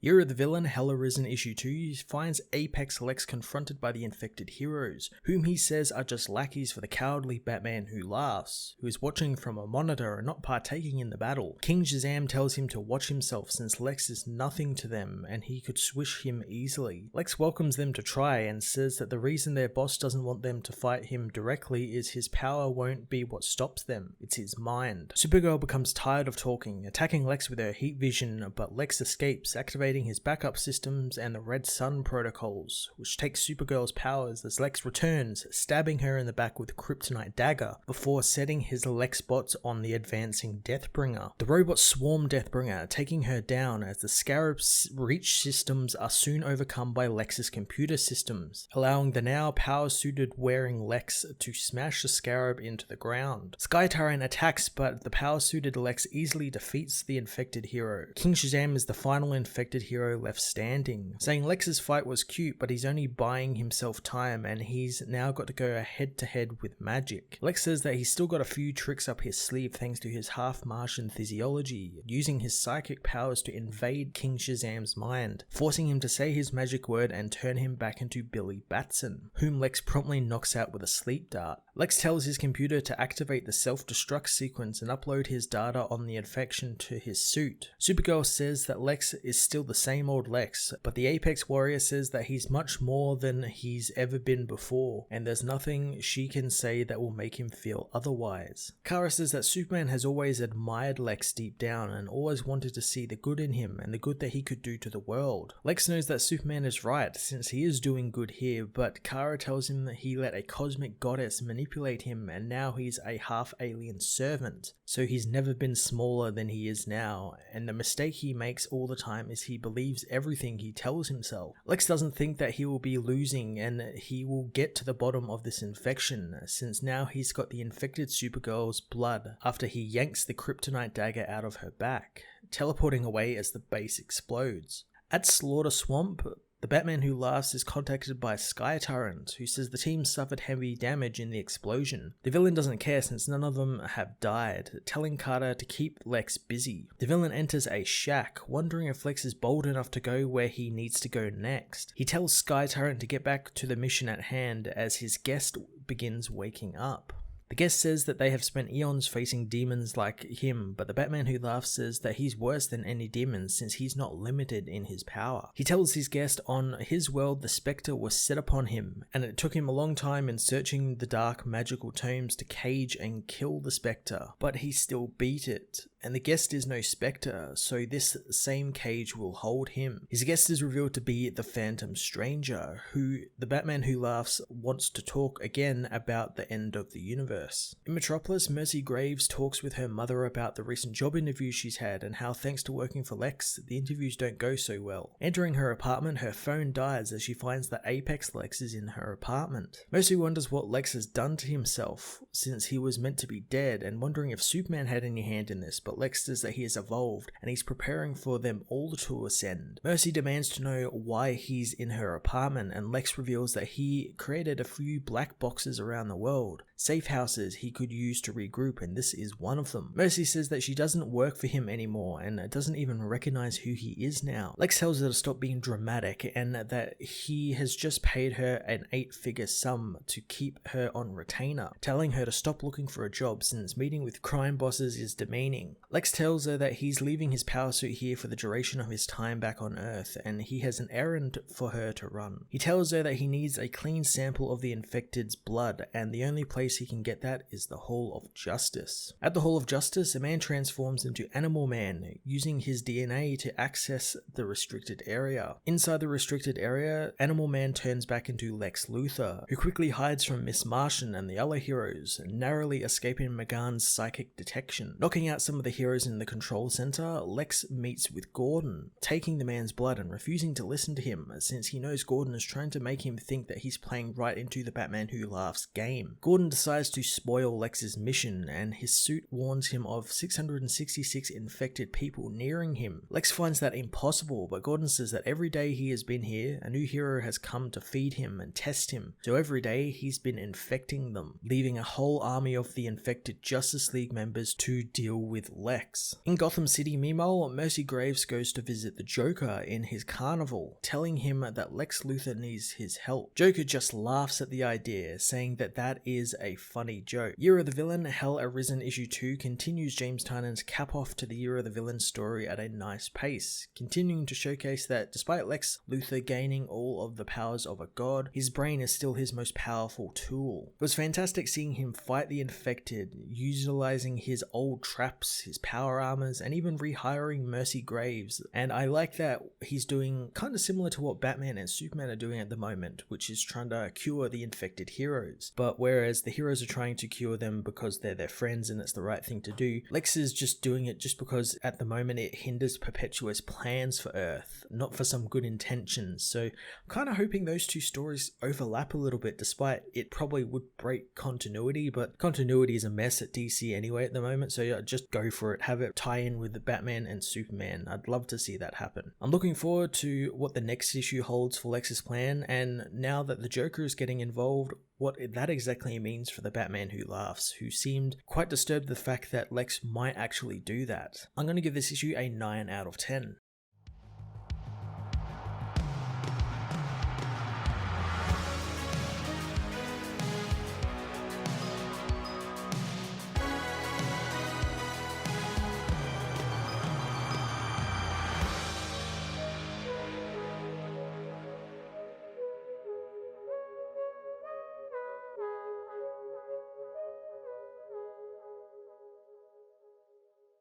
Year of the Villain, Hell Arisen issue 2 finds Apex Lex confronted by the infected heroes, whom he says are just lackeys for the cowardly Batman who laughs, who is watching from a monitor and not partaking in the battle. King Shazam tells him to watch himself since Lex is nothing to them and he could swish him easily. Lex welcomes them to try and says that the reason their boss doesn't want them to fight him directly is his power won't be what stops them, it's his mind. Supergirl becomes tired of talking, attacking Lex with her heat vision, but Lex escapes, activating his backup systems and the Red Sun protocols, which takes Supergirl's powers as Lex returns, stabbing her in the back with a kryptonite dagger, before setting his Lex bots on the advancing Deathbringer. The robots swarm Deathbringer, taking her down as the Scarab's reach systems are soon overcome by Lex's computer systems, allowing the now power-suited wearing Lex to smash the Scarab into the ground. Sky Tyrant attacks, but the power-suited Lex easily defeats the infected hero. King Shazam is the final infected hero left standing, saying Lex's fight was cute, but he's only buying himself time and he's now got to go head to head with magic. Lex says that he's still got a few tricks up his sleeve thanks to his half-Martian physiology, using his psychic powers to invade King Shazam's mind, forcing him to say his magic word and turn him back into Billy Batson, whom Lex promptly knocks out with a sleep dart. Lex tells his computer to activate the self-destruct sequence and upload his data on the infection to his suit. Supergirl says that Lex is still the same old Lex, but the Apex Warrior says that he's much more than he's ever been before, and there's nothing she can say that will make him feel otherwise. Kara says that Superman has always admired Lex deep down and always wanted to see the good in him and the good that he could do to the world. Lex knows that Superman is right since he is doing good here, but Kara tells him that he let a cosmic goddess manipulate him and now he's a half-alien servant, so he's never been smaller than he is now, and the mistake he makes all the time is he believes everything he tells himself. Lex doesn't think that he will be losing and he will get to the bottom of this infection, since now he's got the infected Supergirl's blood after he yanks the kryptonite dagger out of her back, teleporting away as the base explodes. At Slaughter Swamp, the Batman who laughs is contacted by Sky Tyrant, who says the team suffered heavy damage in the explosion. The villain doesn't care since none of them have died, telling Carter to keep Lex busy. The villain enters a shack, wondering if Lex is bold enough to go where he needs to go next. He tells Sky Tyrant to get back to the mission at hand as his guest begins waking up. The guest says that they have spent eons facing demons like him, but the Batman who laughs says that he's worse than any demons since he's not limited in his power. He tells his guest on his world the Spectre was set upon him, and it took him a long time in searching the dark magical tomes to cage and kill the Spectre, but he still beat it. And the guest is no Spectre, so this same cage will hold him. His guest is revealed to be the Phantom Stranger, who the Batman who laughs wants to talk again about the end of the universe. In Metropolis, Mercy Graves talks with her mother about the recent job interviews she's had and how thanks to working for Lex, the interviews don't go so well. Entering her apartment, her phone dies as she finds that Apex Lex is in her apartment. Mercy wonders what Lex has done to himself since he was meant to be dead, and wondering if Superman had any hand in this, but Lex says that he has evolved and he's preparing for them all to ascend. Mercy demands to know why he's in her apartment, and Lex reveals that he created a few black boxes around the world, safe houses he could use to regroup, and this is one of them. Mercy says that she doesn't work for him anymore and doesn't even recognize who he is now. Lex tells her to stop being dramatic and that he has just paid her an 8-figure sum to keep her on retainer, telling her to stop looking for a job since meeting with crime bosses is demeaning. Lex tells her that he's leaving his power suit here for the duration of his time back on Earth and he has an errand for her to run. He tells her that he needs a clean sample of the infected's blood and the only place he can get that is the Hall of Justice. At the Hall of Justice, a man transforms into Animal Man, using his DNA to access the restricted area. Inside the restricted area, Animal Man turns back into Lex Luthor, who quickly hides from Miss Martian and the other heroes, narrowly escaping McGann's psychic detection. Knocking out some of the heroes in the control center, Lex meets with Gordon, taking the man's blood and refusing to listen to him since he knows Gordon is trying to make him think that he's playing right into the Batman who laughs game. Gordon decides to spoil Lex's mission, and his suit warns him of 666 infected people nearing him. Lex finds that impossible, but Gordon says that every day he has been here, a new hero has come to feed him and test him. So every day he's been infecting them, leaving a whole army of the infected Justice League members to deal with Lex. In Gotham City, meanwhile, Mercy Graves goes to visit the Joker in his carnival, telling him that Lex Luthor needs his help. Joker just laughs at the idea, saying that that is a funny joke. Year of the Villain, Hell Arisen issue 2 continues James Tynion's cap off to the Year of the Villain story at a nice pace, continuing to showcase that despite Lex Luthor gaining all of the powers of a god, his brain is still his most powerful tool. It was fantastic seeing him fight the infected, utilizing his old traps, his power armors, and even rehiring Mercy Graves. And I like that he's doing kind of similar to what Batman and Superman are doing at the moment, which is trying to cure the infected heroes. But whereas the heroes are trying to cure them because they're their friends and it's the right thing to do, Lex is just doing it just because at the moment it hinders Perpetua's plans for Earth, not for some good intentions. So I'm kind of hoping those two stories overlap a little bit, despite it probably would break continuity, but continuity is a mess at DC anyway at the moment, so yeah, just go for it. Have it tie in with the Batman and Superman. I'd love to see that happen. I'm looking forward to what the next issue holds for Lex's plan, and now that the Joker is getting involved, what that exactly means for the Batman who laughs, who seemed quite disturbed the fact that Lex might actually do that. I'm going to give this issue a 9 out of 10.